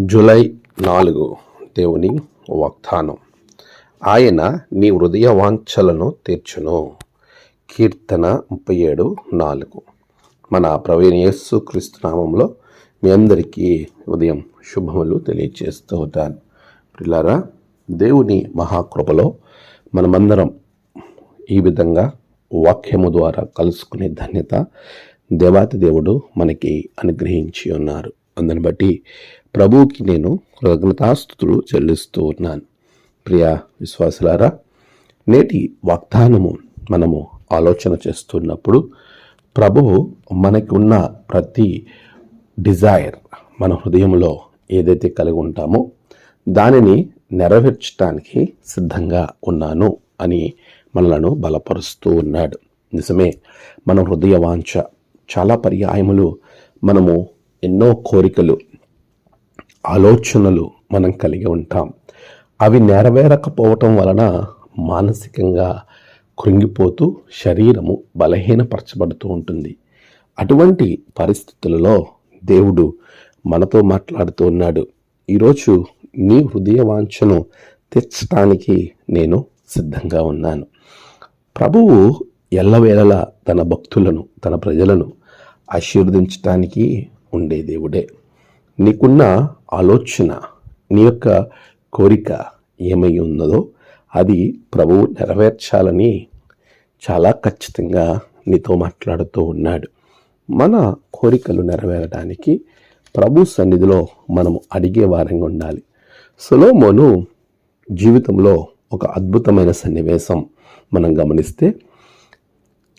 July 4 దేవుని వాగ్దానం. ఆయన నీ హృదయ వాంఛలను తీర్చును. కీర్తన 37:4. మన ప్రభువైన యేసు క్రీస్తు నామంలో మీ అందరికీ ఉదయం శుభములు తెలియజేస్తూ ఉంటాను. ప్రియులారా, దేవుని మహాకృపలో మనమందరం ఈ విధంగా వాక్యము ద్వారా కలుసుకునే ధన్యత దేవాతి దేవుడు మనకి అనుగ్రహించి ఉన్నారు. అందుని బట్టి ప్రభువుకి నేను కృతజ్ఞతాస్తుతులు చెల్లిస్తూ ఉన్నాను. ప్రియ విశ్వాసులారా, నేటి వాగ్దానము మనము ఆలోచన చేస్తున్నప్పుడు ప్రభువు మనకి ఉన్న ప్రతి డిజైర్, మన హృదయంలో ఏదైతే కలిగి ఉంటామో దానిని నెరవేర్చడానికి సిద్ధంగా ఉన్నాను అని మనలను బలపరుస్తూ ఉన్నాడు. నిజమే, మన హృదయ వాంఛ చాలా పర్యాయములు మనము ఎన్నో కోరికలు, ఆలోచనలు మనం కలిగి ఉంటాం. అవి నెరవేరకపోవటం వలన మానసికంగా కృంగిపోతూ శరీరము బలహీనపరచబడుతూ ఉంటుంది. అటువంటి పరిస్థితులలో దేవుడు మనతో మాట్లాడుతూ ఉన్నాడు. ఈరోజు నీ హృదయ వాంఛను తీర్చడానికి నేను సిద్ధంగా ఉన్నాను. ప్రభువు ఎల్లవేళలా తన భక్తులను, తన ప్రజలను ఆశీర్వదించడానికి ఉండే దేవుడే. నీకున్న ఆలోచన, నీ యొక్క కోరిక ఏమై ఉన్నదో అది ప్రభువు నెరవేర్చాలని చాలా ఖచ్చితంగా నీతో మాట్లాడుతూ ఉన్నాడు. మన కోరికలు నెరవేరడానికి ప్రభు సన్నిధిలో మనము అడిగే వారంగా ఉండాలి. సొలొమోను జీవితంలో ఒక అద్భుతమైన సన్నివేశం మనం గమనిస్తే,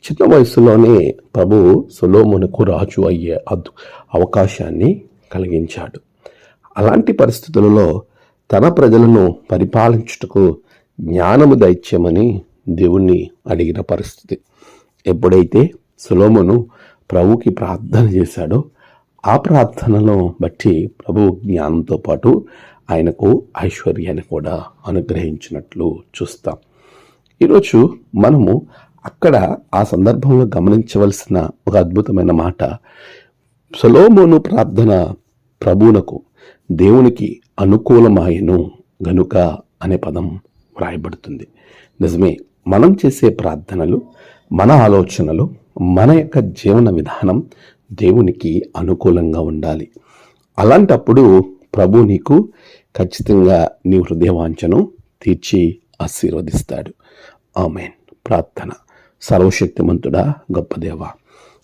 చిన్న వయసులోనే ప్రభువు సొలొమోనుకు రాజు అయ్యే అవకాశాన్ని కలిగించాడు. అలాంటి పరిస్థితులలో తన ప్రజలను పరిపాలించుటకు జ్ఞానము దయచేయమని దేవుణ్ణి అడిగిన పరిస్థితి. ఎప్పుడైతే సొలొమోను ప్రభువుకి ప్రార్థన చేశాడో ఆ ప్రార్థనను బట్టి ప్రభువు జ్ఞానంతో పాటు ఆయనకు ఐశ్వర్యాన్ని కూడా అనుగ్రహించినట్లు చూస్తాం. ఈరోజు మనము అక్కడ ఆ సందర్భంలో గమనించవలసిన ఒక అద్భుతమైన మాట, సొలొమోను ప్రార్థన ప్రభువునకు, దేవునికి అనుకూలమాయను గనుక అనే పదం వ్రాయబడుతుంది. నిజమే, మనం చేసే ప్రార్థనలు, మన ఆలోచనలు, మన యొక్క జీవన విధానం దేవునికి అనుకూలంగా ఉండాలి. అలాంటప్పుడు ప్రభు నీకు ఖచ్చితంగా నీ హృదయ వాంఛను తీర్చి ఆశీర్వదిస్తాడు. ఆమేన్. ప్రార్థన. సర్వశక్తిమంతుడా, గొప్ప దేవా,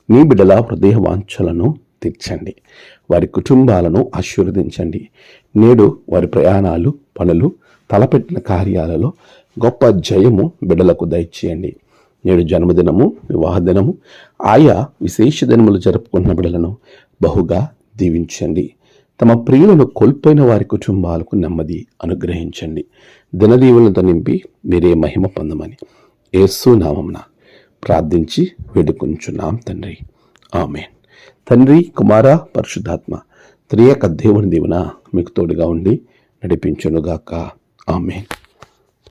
నీ బిడ్డల హృదయ వాంఛలను తీర్చండి. వారి కుటుంబాలను ఆశీర్వదించండి. నేడు వారి ప్రయాణాలు, పనులు, తలపెట్టిన కార్యాలలో గొప్ప జయము బిడ్డలకు దయచేయండి. నేడు జన్మదినము, వివాహ దినము, ఆయా విశేష దినములు జరుపుకున్న బిడ్డలను బహుగా దీవించండి. తమ ప్రియులను కోల్పోయిన వారి కుటుంబాలకు నెమ్మది అనుగ్రహించండి. దినదీవులతో నింపి మీరే మహిమ పొందమని యేసు నామమున ప్రార్థించి వేడుకొంచున్నాం తండ్రి. ఆమేన్. తండ్రి, కుమార, పరిశుద్ధాత్మ త్రియక దేవుని దీవెన మీకు తోడుగా ఉండి నడిపించునుగాక. ఆమేన్.